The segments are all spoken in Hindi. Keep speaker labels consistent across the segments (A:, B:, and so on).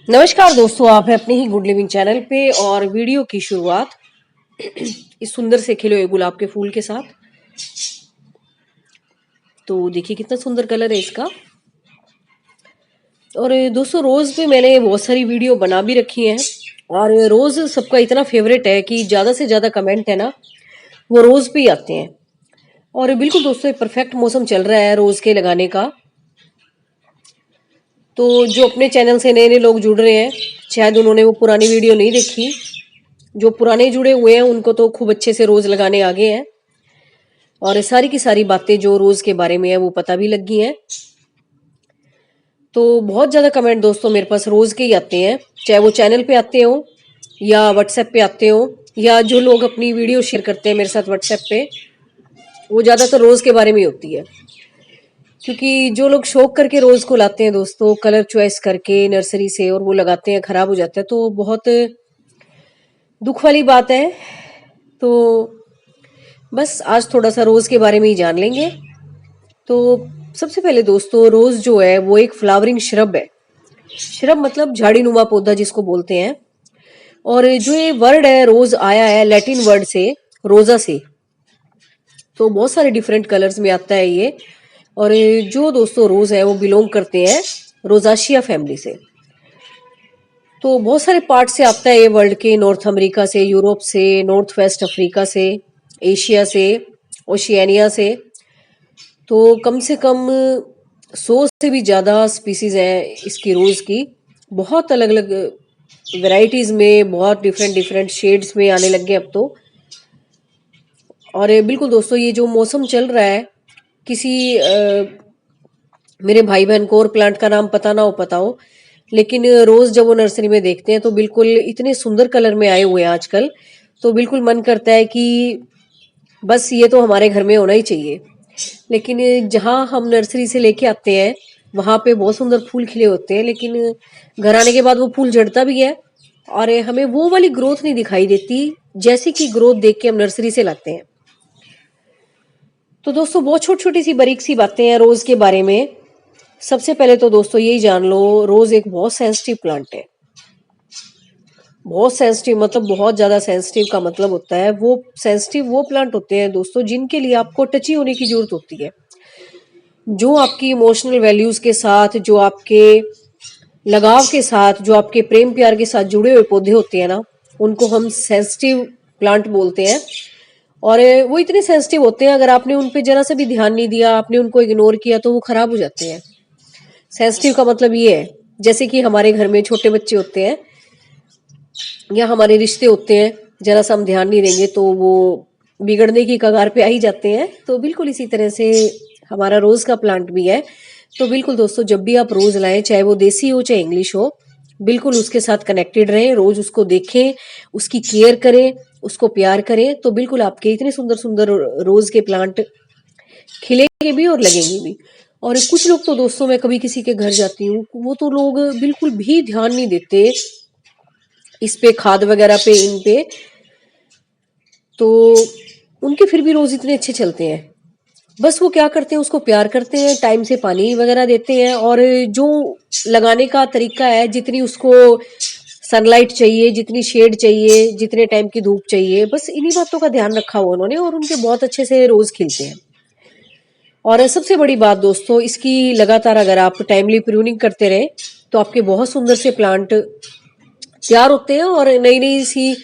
A: नमस्कार दोस्तों, आप हैं अपने ही गुड लिविंग चैनल पे और वीडियो की शुरुआत इस सुंदर से खिले हुए गुलाब के फूल के साथ। तो देखिए कितना सुंदर कलर है इसका। और दोस्तों रोज पे मैंने बहुत सारी वीडियो बना भी रखी हैं और रोज सबका इतना फेवरेट है कि ज्यादा से ज्यादा कमेंट है ना, वो रोज पे ही आते हैं। और बिल्कुल दोस्तों, एक परफेक्ट मौसम चल रहा है रोज के लगाने का। तो जो अपने चैनल से नए नए लोग जुड़ रहे हैं, शायद उन्होंने वो पुरानी वीडियो नहीं देखी। जो पुराने जुड़े हुए हैं उनको तो खूब अच्छे से रोज लगाने आ गए हैं और सारी की सारी बातें जो रोज के बारे में है वो पता भी लग गई हैं। तो बहुत ज्यादा कमेंट दोस्तों मेरे पास रोज के ही आते हैं, चाहे वो चैनल पे आते हो या व्हाट्सएप पे आते हो, या जो लोग अपनी वीडियो शेयर करते हैं मेरे साथ व्हाट्सएप पे, वो ज्यादातर रोज के बारे में ही होती है। क्योंकि जो लोग शौक करके रोज को लाते हैं दोस्तों, कलर चॉइस करके नर्सरी से, और वो लगाते हैं खराब हो जाता है, तो बहुत दुख वाली बात है। तो बस आज थोड़ा सा रोज के बारे में ही जान लेंगे। तो सबसे पहले दोस्तों, रोज जो है वो एक फ्लावरिंग श्रब है। श्रब मतलब झाड़ी नुमा पौधा जिसको बोलते हैं। और जो ये वर्ड है रोज आया है लैटिन वर्ड से, रोजा से। तो बहुत सारे डिफरेंट कलर्स में आता है ये। और जो दोस्तों रोज है वो बिलोंग करते हैं रोजाशिया फैमिली से। तो बहुत सारे पार्ट से आता है ये वर्ल्ड के, नॉर्थ अमेरिका से, यूरोप से, नॉर्थ वेस्ट अफ्रीका से, एशिया से, ओशियानिया से। तो कम से कम 100 से भी ज़्यादा स्पीसीज हैं इसकी रोज़ की। बहुत अलग अलग वैरायटीज़ में, बहुत डिफरेंट डिफरेंट शेड्स में आने लग गए अब तो। और बिल्कुल दोस्तों, ये जो मौसम चल रहा है, किसी मेरे भाई बहन को और प्लांट का नाम पता ना हो पता हो, लेकिन रोज जब वो नर्सरी में देखते हैं तो बिल्कुल इतने सुंदर कलर में आए हुए हैं आजकल। तो बिल्कुल मन करता है कि बस ये तो हमारे घर में होना ही चाहिए। लेकिन जहाँ हम नर्सरी से लेके आते हैं वहां पे बहुत सुंदर फूल खिले होते हैं, लेकिन घर आने के बाद वो फूल झड़ता भी है और हमें वो वाली ग्रोथ नहीं दिखाई देती जैसी कि ग्रोथ देख के हम नर्सरी से लाते हैं। तो दोस्तों बहुत छोटी छोटी सी बारीक सी बातें हैं रोज के बारे में। सबसे पहले तो दोस्तों यही जान लो, रोज एक बहुत सेंसिटिव प्लांट है। बहुत सेंसिटिव मतलब बहुत ज्यादा सेंसिटिव का मतलब होता है, वो सेंसिटिव वो प्लांट होते हैं दोस्तों जिनके लिए आपको टची होने की जरूरत होती है। जो आपकी इमोशनल वैल्यूज के साथ, जो आपके लगाव के साथ, जो आपके प्रेम प्यार के साथ जुड़े हुए पौधे होते हैं ना, उनको हम सेंसिटिव प्लांट बोलते हैं। और वो इतने सेंसिटिव होते हैं, अगर आपने उन पे जरा सा भी ध्यान नहीं दिया, आपने उनको इग्नोर किया, तो वो खराब हो जाते हैं। सेंसिटिव का मतलब ये है, जैसे कि हमारे घर में छोटे बच्चे होते हैं या हमारे रिश्ते होते हैं, जरा सा हम ध्यान नहीं देंगे तो वो बिगड़ने की कगार पे आ ही जाते हैं। तो बिल्कुल इसी तरह से हमारा रोज का प्लांट भी है। तो बिल्कुल दोस्तों, जब भी आप रोज लाएं, चाहे वो देसी हो चाहे इंग्लिश हो, बिल्कुल उसके साथ कनेक्टेड रहें, रोज उसको देखें, उसकी केयर करें, उसको प्यार करें। तो बिल्कुल आपके इतने सुंदर सुंदर रोज के प्लांट खिलेंगे भी और लगेंगे भी। और कुछ लोग तो दोस्तों, मैं कभी किसी के घर जाती हूँ, वो तो लोग बिल्कुल भी ध्यान नहीं देते इस पे, खाद वगैरह पे, इन पे। तो उनके फिर भी रोज इतने अच्छे चलते हैं। बस वो क्या करते हैं, उसको प्यार करते हैं, टाइम से पानी वगैरह देते हैं, और जो लगाने का तरीका है, जितनी उसको सनलाइट चाहिए, जितनी शेड चाहिए, जितने टाइम की धूप चाहिए, बस इन्हीं बातों का ध्यान रखा हुआ उन्होंने, और उनके बहुत अच्छे से रोज खिलते हैं। और सबसे बड़ी बात दोस्तों, इसकी लगातार अगर आप टाइमली प्रूनिंग करते रहे तो आपके बहुत सुंदर से प्लांट तैयार होते हैं और नई नई सी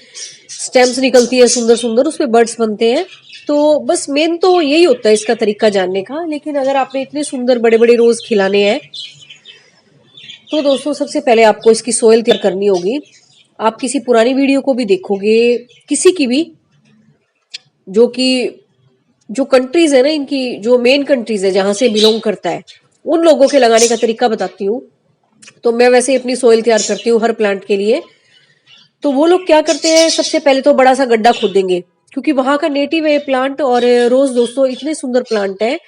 A: स्टेम्स निकलती है सुंदर सुंदर, उस पे बर्ड्स बनते हैं। तो बस मेन तो यही होता है इसका तरीका जानने का। लेकिन अगर आपने इतने सुंदर बड़े बड़े रोज खिलाने हैं तो दोस्तों सबसे पहले आपको इसकी सोयल तैयार करनी होगी। आप किसी पुरानी वीडियो को भी देखोगे, किसी की भी, जो कि जो कंट्रीज है ना, इनकी जो मेन कंट्रीज है जहां से बिलोंग करता है, उन लोगों के लगाने का तरीका बताती हूँ। तो मैं वैसे अपनी सोयल तैयार करती हूँ हर प्लांट के लिए। तो वो लोग क्या करते हैं, सबसे पहले तो बड़ा सा गड्ढा खोदेंगे, क्योंकि वहां का नेटिव है प्लांट। और रोज दोस्तों इतने सुंदर प्लांट है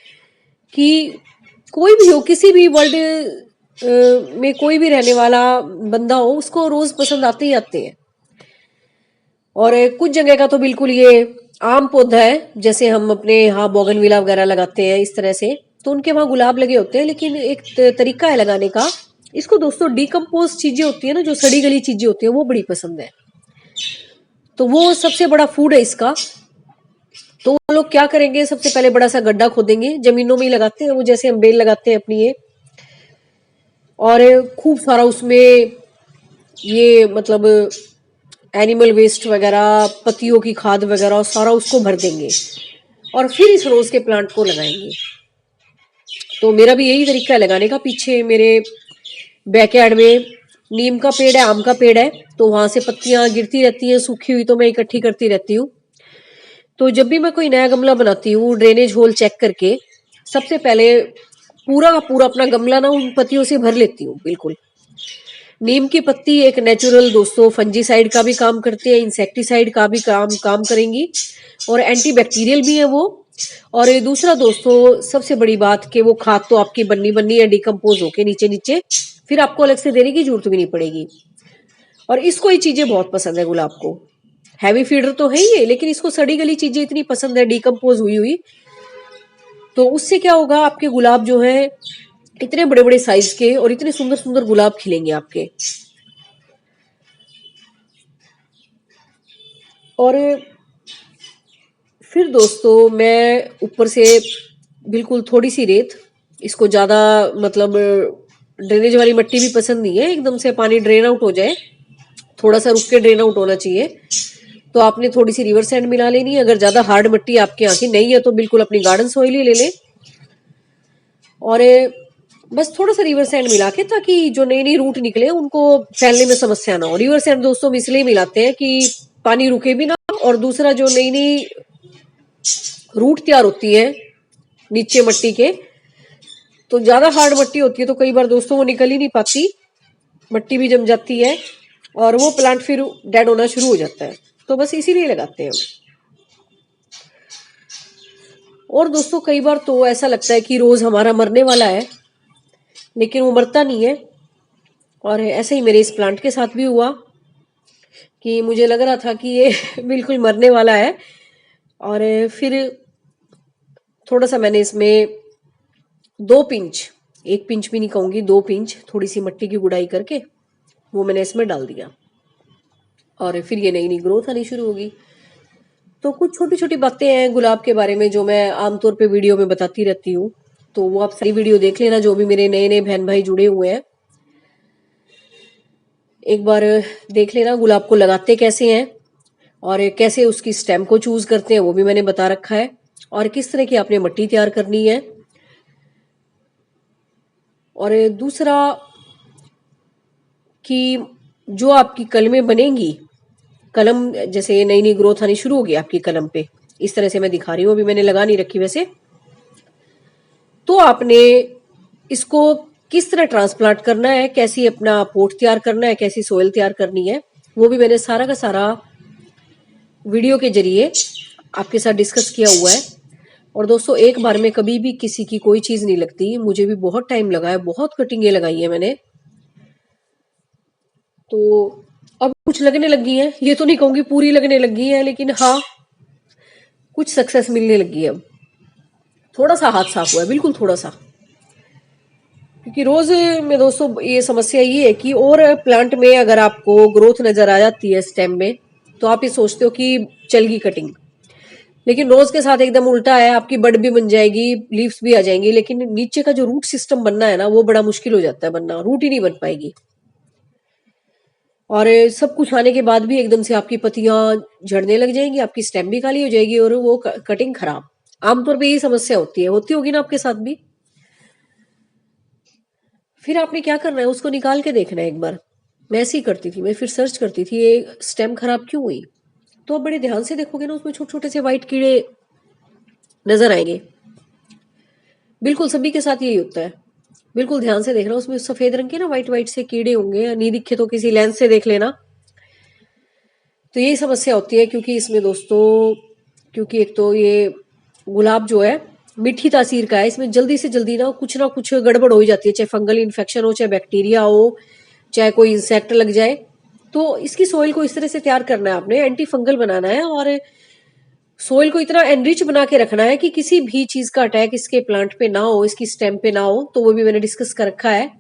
A: कि कोई भी हो, किसी भी वर्ल्ड में कोई भी रहने वाला बंदा हो, उसको रोज पसंद आते ही आते हैं। और कुछ जगह का तो बिल्कुल ये आम पौधा है, जैसे हम अपने यहाँ बोगनविला वगैरह लगाते हैं इस तरह से, तो उनके वहां गुलाब लगे होते हैं। लेकिन एक तरीका है लगाने का, इसको दोस्तों डिकम्पोज चीजें होती है ना, जो सड़ी गली चीजें होती है, वो बड़ी पसंद है। तो वो सबसे बड़ा फूड है इसका। तो वो लोग क्या करेंगे, सबसे पहले बड़ा सा गड्ढा खोदेंगे, जमीनों में ही लगाते हैं वो, जैसे हम बेल लगाते हैं अपनी ये, और खूब सारा उसमें ये मतलब एनिमल वेस्ट वगैरह, पत्तियों की खाद वगैरह सारा उसको भर देंगे और फिर इस रोज के प्लांट को लगाएंगे। तो मेरा भी यही तरीका है लगाने का। पीछे मेरे बैकयार्ड में नीम का पेड़ है, आम का पेड़ है, तो वहां से पत्तियां गिरती रहती हैं सूखी हुई, तो मैं इकट्ठी करती रहती हूँ। तो जब भी मैं कोई नया गमला बनाती हूँ, ड्रेनेज होल चेक करके सबसे पहले पूरा का पूरा अपना गमला ना उन पत्तियों से भर लेती हूँ बिल्कुल। नीम की पत्ती एक नेचुरल दोस्तों फंजीसाइड का भी काम करती है, इंसेक्टिसाइड का भी काम करेंगी, और एंटीबैक्टीरियल भी है वो। और ये दूसरा दोस्तों सबसे बड़ी बात कि वो खाद तो आपकी बननी बननी है डिकम्पोज होके नीचे नीचे, फिर आपको अलग से देने की जरूरत भी नहीं पड़ेगी। और इसको ये चीजें बहुत पसंद है गुलाब को। हैवी फीडर तो है ही है, लेकिन इसको सड़ी गली चीजें इतनी पसंद है डिकम्पोज हुई हुई। तो उससे क्या होगा, आपके गुलाब जो है इतने बड़े बड़े साइज के और इतने सुंदर सुंदर गुलाब खिलेंगे आपके। और फिर दोस्तों मैं ऊपर से बिल्कुल थोड़ी सी रेत, इसको ज्यादा मतलब ड्रेनेज वाली मिट्टी भी पसंद नहीं है, एकदम से पानी ड्रेन आउट हो जाए, थोड़ा सा रुक के ड्रेन आउट होना चाहिए। तो आपने थोड़ी सी रिवर सैंड मिला लेनी है। अगर ज्यादा हार्ड मिट्टी आपके यहाँ की नहीं है तो बिल्कुल अपनी गार्डन सॉइल ही ले लें, और बस थोड़ा सा रिवर सैंड मिला के, ताकि जो नई नई रूट निकले उनको फैलने में समस्या ना हो। रिवर सैंड दोस्तों हम इसलिए मिलाते हैं कि पानी रुके भी ना, और दूसरा जो नई नई रूट तैयार होती है नीचे मट्टी के, तो ज्यादा हार्ड मट्टी होती है तो कई बार दोस्तों वो निकल ही नहीं पाती, मट्टी भी जम जाती है और वो प्लांट फिर डेड होना शुरू हो जाता है। तो बस इसीलिए लगाते हैं हम। और दोस्तों कई बार तो ऐसा लगता है कि रोज हमारा मरने वाला है, लेकिन वो मरता नहीं है। और ऐसे ही मेरे इस प्लांट के साथ भी हुआ कि मुझे लग रहा था कि ये बिल्कुल मरने वाला है, और फिर थोड़ा सा मैंने इसमें 2 पिंच, 1 पिंच भी नहीं कहूंगी, 2 पिंच थोड़ी सी मिट्टी की गुड़ाई करके वो मैंने इसमें डाल दिया, और फिर ये नई नई ग्रोथ आनी शुरू होगी। तो कुछ छोटी छोटी बातें हैं गुलाब के बारे में जो मैं आमतौर पे वीडियो में बताती रहती हूँ। तो वो आप सारी वीडियो देख लेना, जो भी मेरे नए नए बहन भाई जुड़े हुए हैं, एक बार देख लेना गुलाब को लगाते कैसे हैं, और कैसे उसकी स्टेम को चूज करते हैं वो भी मैंने बता रखा है, और किस तरह की आपने मिट्टी तैयार करनी है। और दूसरा कि जो आपकी कलमें बनेंगी, कलम जैसे नई नई ग्रोथ आनी शुरू होगी आपकी कलम पे, इस तरह से मैं दिखा रही हूँ, अभी मैंने लगा नहीं रखी वैसे, तो आपने इसको किस तरह ट्रांसप्लांट करना है, कैसी अपना पोट तैयार करना है, कैसी सोयल तैयार करनी है, वो भी मैंने सारा का सारा वीडियो के जरिए आपके साथ डिस्कस किया हुआ है। और दोस्तों एक बार में कभी भी किसी की कोई चीज नहीं लगती, मुझे भी बहुत टाइम लगा है, बहुत कटिंगें लगाई है मैंने। तो अब कुछ लगने लगी है, ये तो नहीं कहूंगी पूरी लगने लगी है, लेकिन हाँ कुछ सक्सेस मिलने लगी है। अब थोड़ा सा हाथ साफ हुआ है, बिल्कुल थोड़ा सा, क्योंकि रोज में दोस्तों ये समस्या ये है कि और प्लांट में अगर आपको ग्रोथ नजर आ जाती है स्टेम में, तो आप ये सोचते हो कि चल गई कटिंग, लेकिन रोज के साथ एकदम उल्टा है, आपकी बड भी बन जाएगी, लीव्स भी आ जाएंगी, लेकिन नीचे का जो रूट सिस्टम बनना है ना, वो बड़ा मुश्किल हो जाता है बनना, रूट ही नहीं बन पाएगी। और सब कुछ आने के बाद भी एकदम से आपकी पत्तियां झड़ने लग जाएंगी, आपकी स्टेम भी काली हो जाएगी और वो कटिंग खराब। आमतौर पे यही समस्या होती है, होती होगी ना आपके साथ भी। फिर आपने क्या करना है, उसको निकाल के देखना है एक बार। मैं ऐसे ही करती थी, मैं फिर सर्च करती थी ये स्टेम खराब क्यों हुई। तो आप बड़े ध्यान से देखोगे ना, उसमें छोटे छोटे से व्हाइट कीड़े नजर आएंगे। बिल्कुल सभी के साथ यही होता है, बिल्कुल ध्यान से देखना, उसमें सफेद रंग के ना व्हाइट व्हाइट से कीड़े होंगे, नहीं दिखे तो किसी लेंस से देख लेना। तो यही समस्या होती है, क्योंकि इसमें दोस्तों, क्योंकि एक तो ये गुलाब जो है मीठी तासीर का है, इसमें जल्दी से जल्दी ना कुछ गड़बड़ हो ही जाती है, चाहे फंगल इन्फेक्शन हो, चाहे बैक्टीरिया हो, चाहे कोई इंसेक्ट लग जाए। तो इसकी सोइल को इस तरह से तैयार करना है आपने, एंटी फंगल बनाना है, और सोइल को इतना एनरिच बना के रखना है कि किसी भी चीज का अटैक इसके प्लांट पे ना हो, इसकी स्टेम पे ना हो। तो वो भी मैंने डिस्कस कर रखा है।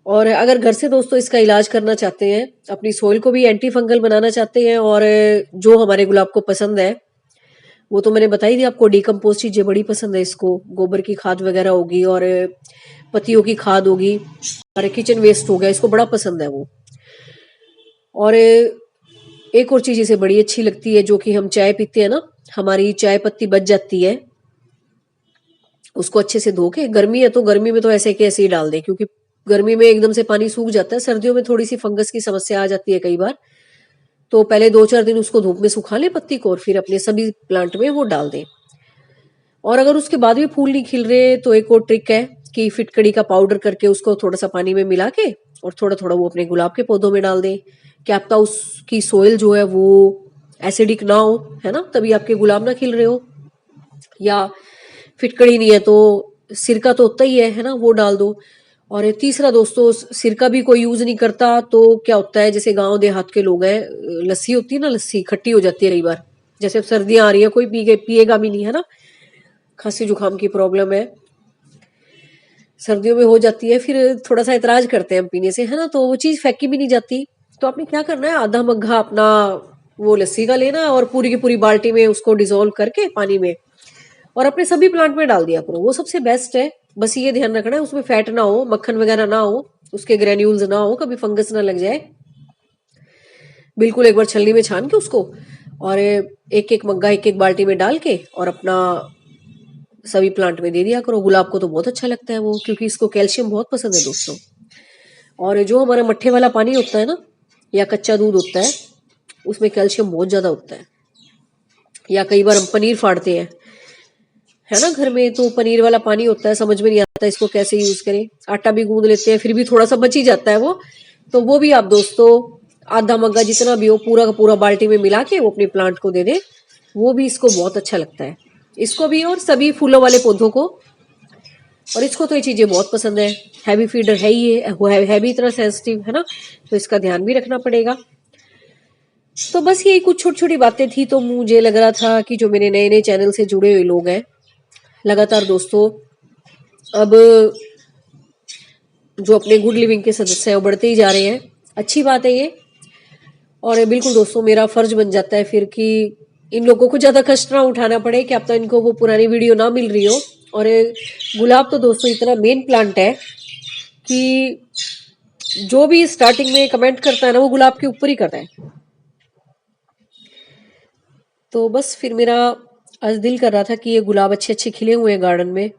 A: और अगर घर से दोस्तों इसका इलाज करना चाहते हैं, अपनी सोइल को भी एंटी फंगल बनाना चाहते हैं, और जो हमारे गुलाब को पसंद है वो तो मैंने बताई थी आपको, डिकम्पोज चीजें बड़ी पसंद है इसको, गोबर की खाद वगैरह होगी और पत्तियों की खाद होगी और किचन वेस्ट हो गया, इसको बड़ा पसंद है वो। और एक और चीज इसे बड़ी अच्छी लगती है, जो कि हम चाय पीते हैं ना, हमारी चाय पत्ती बच जाती है, उसको अच्छे से धो के, गर्मी है तो गर्मी में तो ऐसे के ऐसे ही डाल दे, क्योंकि गर्मी में एकदम से पानी सूख जाता है, सर्दियों में थोड़ी सी फंगस की समस्या आ जाती है कई बार। तो पहले 2-4 दिन उसको धूप में सुखा ले पत्ती को, और फिर अपने सभी प्लांट में वो डाल दें। और अगर उसके बाद भी फूल नहीं खिल रहे तो एक और ट्रिक है कि फिटकड़ी का पाउडर करके उसको थोड़ा सा पानी में मिला के और थोड़ा थोड़ा वो अपने गुलाब के पौधों में डाल दें। क्या पता उसकी सोइल जो है वो एसिडिक ना हो, है ना, तभी आपके गुलाब ना खिल रहे हो। या फिटकड़ी नहीं है तो सिरका तो होता ही है ना, वो डाल दो। और तीसरा दोस्तों, सिरका भी कोई यूज नहीं करता तो क्या होता है, जैसे गांव देहात के लोग हैं, लस्सी होती है ना, लस्सी खट्टी हो जाती है कई बार, जैसे अब सर्दियां आ रही है, कोई पिएगा भी नहीं, है ना, खांसी जुकाम की प्रॉब्लम है, सर्दियों में हो जाती है, फिर थोड़ा सा इतराज करते हैं हम पीने से, है ना, तो वो चीज फेंकी भी नहीं जाती। तो आपने क्या करना है, आधा मग्घा अपना वो लस्सी का लेना और पूरी की पूरी बाल्टी में उसको डिसॉल्व करके पानी में और अपने सभी प्लांट में डाल दिया करो, वो सबसे बेस्ट है। बस ये ध्यान रखना है उसमें फैट ना हो, मक्खन वगैरह ना हो, उसके ग्रेन्यूल्स ना हो, कभी फंगस ना लग जाए। बिल्कुल एक बार छलनी में छान के उसको, और एक एक मग्गा एक एक बाल्टी में डाल के और अपना सभी प्लांट में दे दिया करो। गुलाब को तो बहुत अच्छा लगता है वो, क्योंकि इसको कैल्शियम बहुत पसंद है दोस्तों। और जो हमारा मट्ठे वाला पानी होता है ना, या कच्चा दूध होता है, उसमें कैल्शियम बहुत ज्यादा होता है। या कई बार हम पनीर फाड़ते हैं, है ना, घर में, तो पनीर वाला पानी होता है, समझ में नहीं आता इसको कैसे यूज करें, आटा भी गूंद लेते हैं, फिर भी थोड़ा सा बच ही जाता है वो, तो वो भी आप दोस्तों आधा मग्गा जितना भी हो पूरा का पूरा बाल्टी में मिला के वो अपने प्लांट को दे दे, वो भी इसको बहुत अच्छा लगता है, इसको भी और सभी फूलों वाले पौधों को। और इसको तो ये चीजें बहुत पसंद है, हैवी फीडर है ये, वो है भी इतना सेंसिटिव, है ना, तो इसका ध्यान भी रखना पड़ेगा। तो बस यही कुछ छोटी छोटी बातें थी, तो मुझे लग रहा था कि जो मेरे नए नए चैनल से जुड़े हुए लोग हैं लगातार दोस्तों, अब जो अपने गुड लिविंग के सदस्य हैं वो बढ़ते ही जा रहे हैं, अच्छी बात है ये। और बिल्कुल दोस्तों मेरा फर्ज बन जाता है फिर कि इन लोगों को ज्यादा कष्ट ना उठाना पड़े, कि अब तो इनको वो पुरानी वीडियो ना मिल रही हो। और गुलाब तो दोस्तों इतना मेन प्लांट है कि जो भी स्टार्टिंग में कमेंट करता है ना, वो गुलाब के ऊपर ही करता है। तो बस फिर मेरा आज दिल कर रहा था कि ये गुलाब अच्छे अच्छे खिले हुए हैं गार्डन में,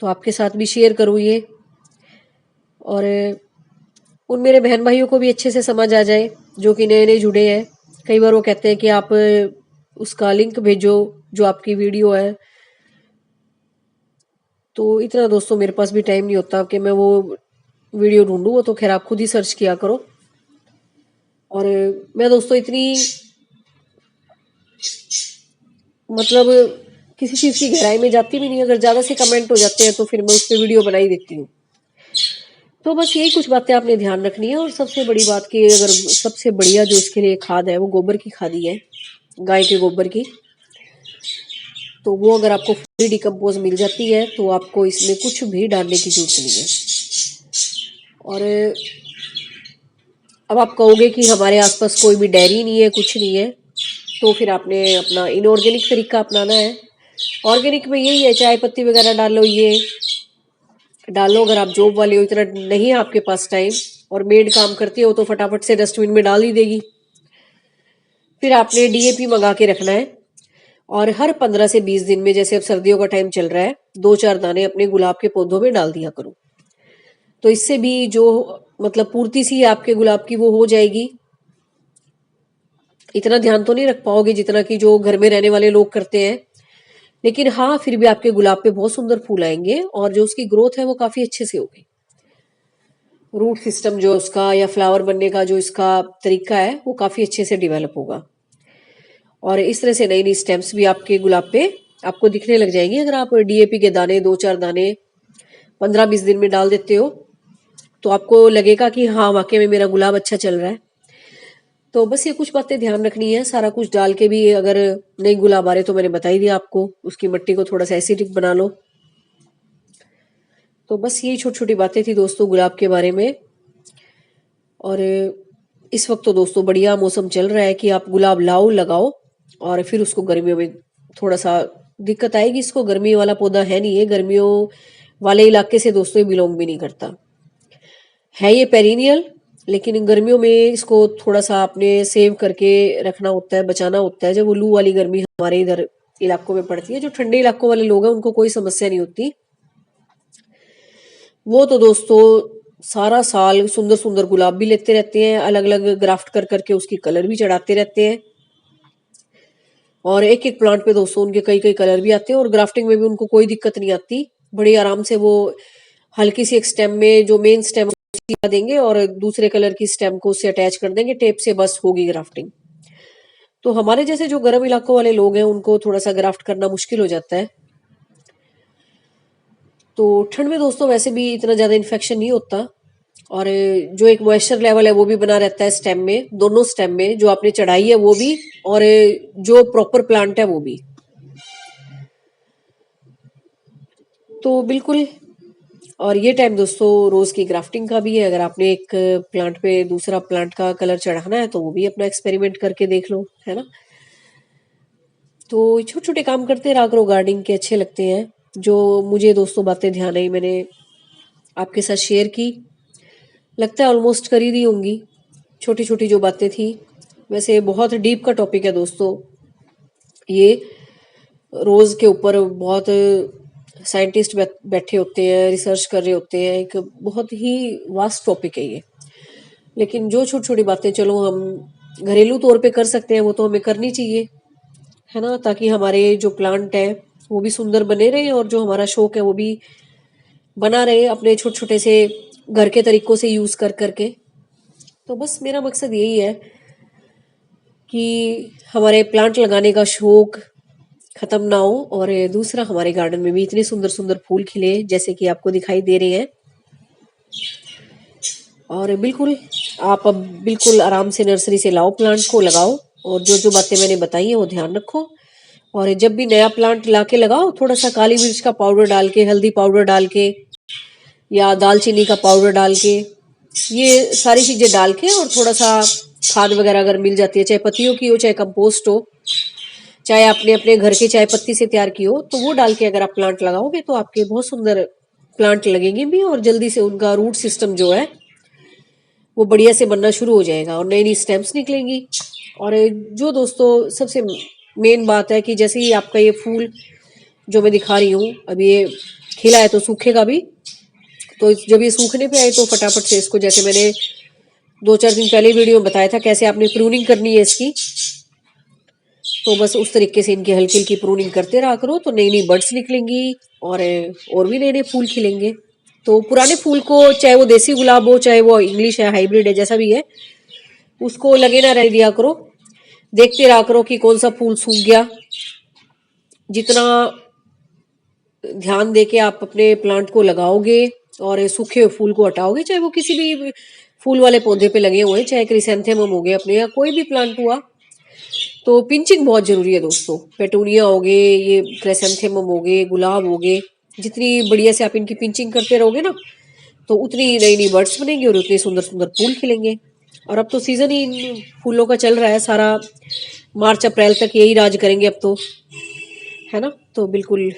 A: तो आपके साथ भी शेयर करूँ ये, और उन मेरे बहन भाइयों को भी अच्छे से समझ आ जाए जो कि नए नए जुड़े हैं। कई बार वो कहते हैं कि आप उसका लिंक भेजो जो आपकी वीडियो है, तो इतना दोस्तों मेरे पास भी टाइम नहीं होता कि मैं वो वीडियो ढूंढूं, वो तो खैर आप खुद ही सर्च किया करो। और मैं दोस्तों इतनी मतलब किसी चीज की गहराई में जाती भी नहीं, अगर ज्यादा से कमेंट हो जाते हैं तो फिर मैं उस पर वीडियो बना ही देती हूँ। तो बस यही कुछ बातें आपने ध्यान रखनी है। और सबसे बड़ी बात की, अगर सबसे बढ़िया जो इसके लिए खाद है वो गोबर की खाद ही है, गाय के गोबर की, तो वो अगर आपको फ्री डिकम्पोज मिल जाती है तो आपको इसमें कुछ भी डालने की जरूरत नहीं है। और अब आप कहोगे कि हमारे आसपास कोई भी डेयरी नहीं है, कुछ नहीं है, तो फिर आपने अपना इनऑर्गेनिक तरीका अपनाना है। ऑर्गेनिक में यही है, चाय पत्ती वगैरह डालो, ये डालो। अगर आप जॉब वाले हो, इतना नहीं है आपके पास टाइम, और मेड काम करती हो तो फटाफट से डस्टबिन में डाल ही देगी। फिर आपने डीएपी मंगा के रखना है, और हर 15 से 20 दिन में, जैसे अब सर्दियों का टाइम चल रहा है, 2-4 दाने अपने गुलाब के पौधों में डाल दिया करो। तो इससे भी जो मतलब पूर्ति सी आपके गुलाब की वो हो जाएगी। इतना ध्यान तो नहीं रख पाओगे जितना कि जो घर में रहने वाले लोग करते हैं, लेकिन हाँ फिर भी आपके गुलाब पे बहुत सुंदर फूल आएंगे, और जो उसकी ग्रोथ है वो काफी अच्छे से होगी। रूट सिस्टम जो उसका या फ्लावर बनने का जो इसका तरीका है वो काफी अच्छे से डेवलप होगा। और इस तरह से नई नई स्टेम्स भी आपके गुलाब पे आपको दिखने लग जाएंगी, अगर आप डीएपी के दाने 2-4 दाने 15-20 दिन में डाल देते हो, तो आपको लगेगा कि हाँ वाकई में मेरा गुलाब अच्छा चल रहा है। तो बस ये कुछ बातें ध्यान रखनी है, सारा कुछ डाल के भी अगर नहीं गुलाब आ रहे तो मैंने बता ही दिया आपको, उसकी मिट्टी को थोड़ा सा एसिडिक बना लो। तो बस यही छोटी छोटी बातें थी दोस्तों गुलाब के बारे में। और इस वक्त तो दोस्तों बढ़िया मौसम चल रहा है कि आप गुलाब लाओ, लगाओ, और फिर उसको गर्मियों में थोड़ा सा दिक्कत आएगी। इसको गर्मी वाला पौधा है नहीं, है गर्मियों वाले इलाके से दोस्तों बिलोंग भी नहीं करता है। ये पेरिनियल, लेकिन गर्मियों में इसको थोड़ा सा आपने सेव करके रखना होता है, बचाना होता है। जब वो लू वाली गर्मी हमारे इधर इलाकों में पड़ती है, जो ठंडे इलाकों वाले लोग हैं उनको कोई समस्या नहीं होती। वो तो दोस्तों सारा साल सुंदर सुंदर गुलाब भी लेते रहते हैं, अलग अलग ग्राफ्ट कर करके उसकी कलर भी चढ़ाते रहते हैं। और एक एक प्लांट पे दोस्तों उनके कई कई कलर भी आते हैं, और ग्राफ्टिंग में भी उनको कोई दिक्कत नहीं आती। बड़ी आराम से वो हल्की सी एक स्टेम में जो मेन स्टेम देंगे और दूसरे कलर की स्टेम को उससे अटैच कर देंगे टेप से, बस होगी ग्राफ्टिंग। तो हमारे जैसे जो गर्म इलाकों वाले लोग हैं उनको थोड़ा सा ग्राफ्ट करना मुश्किल हो जाता है। तो ठंड में दोस्तों वैसे भी इतना ज्यादा इन्फेक्शन नहीं होता, और जो एक मॉइस्चर लेवल है वो भी बना रहता है स्टेम में, दोनों स्टेम में, जो आपने चढ़ाई है वो भी और जो प्रॉपर प्लांट है वो भी। तो बिल्कुल। और ये टाइम दोस्तों रोज की ग्राफ्टिंग का भी है। अगर आपने एक प्लांट पे दूसरा प्लांट का कलर चढ़ाना है तो वो भी अपना एक्सपेरिमेंट करके देख लो, है ना। तो छोटे छोटे काम करते रहा करो गार्डनिंग के, अच्छे लगते हैं। जो मुझे दोस्तों बातें ध्यान आई मैंने आपके साथ शेयर की, लगता है ऑलमोस्ट कर ही दी होंगी। छोटी छोटी जो बातें थी, वैसे बहुत डीप का टॉपिक है दोस्तों ये। रोज के ऊपर बहुत साइंटिस्ट बैठे होते हैं, रिसर्च कर रहे होते हैं, एक बहुत ही वास्ट टॉपिक है ये। लेकिन जो छोटी छोटी बातें चलो हम घरेलू तौर पे कर सकते हैं वो तो हमें करनी चाहिए, है ना, ताकि हमारे जो प्लांट है वो भी सुंदर बने रहे और जो हमारा शौक है वो भी बना रहे अपने छोटे छोटे से घर के तरीकों से यूज कर करके। तो बस मेरा मकसद यही है कि हमारे प्लांट लगाने का शौक खत्म ना हो, और दूसरा हमारे गार्डन में भी इतने सुंदर सुंदर फूल खिले जैसे कि आपको दिखाई दे रहे हैं। और बिल्कुल आप अब बिल्कुल आराम से नर्सरी से लाओ, प्लांट को लगाओ, और जो जो बातें मैंने बताई है वो ध्यान रखो। और जब भी नया प्लांट लाके लगाओ, थोड़ा सा काली मिर्च का पाउडर डाल के, हल्दी पाउडर डाल के, या दालचीनी का पाउडर डाल के, ये सारी चीजें डाल के, और थोड़ा सा खाद वगैरह अगर मिल जाती है, चाहे पत्तियों की हो चाहे कंपोस्ट हो, चाहे आपने अपने घर की चाय पत्ती से तैयार की हो, तो वो डाल के अगर आप प्लांट लगाओगे तो आपके बहुत सुंदर प्लांट लगेंगे भी, और जल्दी से उनका रूट सिस्टम जो है वो बढ़िया से बनना शुरू हो जाएगा और नई नई स्टेम्स निकलेंगी। और जो दोस्तों सबसे मेन बात है कि जैसे ही आपका ये फूल जो मैं दिखा रही हूँ, अब ये खिला है तो सूखेगा भी। तो जब ये सूखने पे आए तो फटाफट से इसको, जैसे मैंने 2-4 दिन पहले वीडियो में बताया था कैसे आपने प्रूनिंग करनी है इसकी, तो बस उस तरीके से इनकी हल्की हल्की प्रूनिंग करते रहा करो, तो नई नई बर्ड्स निकलेंगी और भी नए नए फूल खिलेंगे। तो पुराने फूल को, चाहे वो देसी गुलाब हो चाहे वो इंग्लिश है, हाइब्रिड है, जैसा भी है, उसको लगे ना रह दिया करो, देखते रहा करो कि कौन सा फूल सूख गया। जितना ध्यान देके आप अपने प्लांट को लगाओगे और सूखे हुए फूल को हटाओगे, चाहे वो किसी भी फूल वाले पौधे पे लगे हुए हैं, चाहे क्रिसेंथेमम हो गए अपने या कोई भी प्लांट हुआ, तो पिंचिंग बहुत जरूरी है दोस्तों। पेटूनिया हो गए, ये क्रिसेंथेमम हो गए, गुलाब हो गए, जितनी बढ़िया से आप इनकी पिंचिंग करते रहोगे ना, तो उतनी नई नई बर्ड्स बनेंगे और उतने सुंदर सुंदर फूल खिलेंगे। और अब तो सीजन ही इन फूलों का चल रहा है, सारा मार्च अप्रैल तक यही राज करेंगे अब तो, है ना। तो बिल्कुल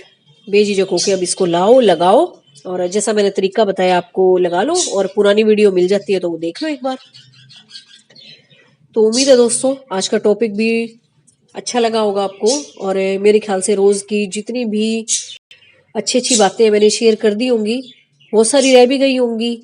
A: बेझिझक होके अब इसको लाओ, लगाओ, और जैसा मैंने तरीका बताया आपको लगा लो, और पुरानी वीडियो मिल जाती है तो वो देख लो एक बार। तो उम्मीद है दोस्तों आज का टॉपिक भी अच्छा लगा होगा आपको, और मेरे ख्याल से रोज की जितनी भी अच्छी अच्छी बातें मैंने शेयर कर दी होंगी, बहुत सारी रह भी गई होंगी,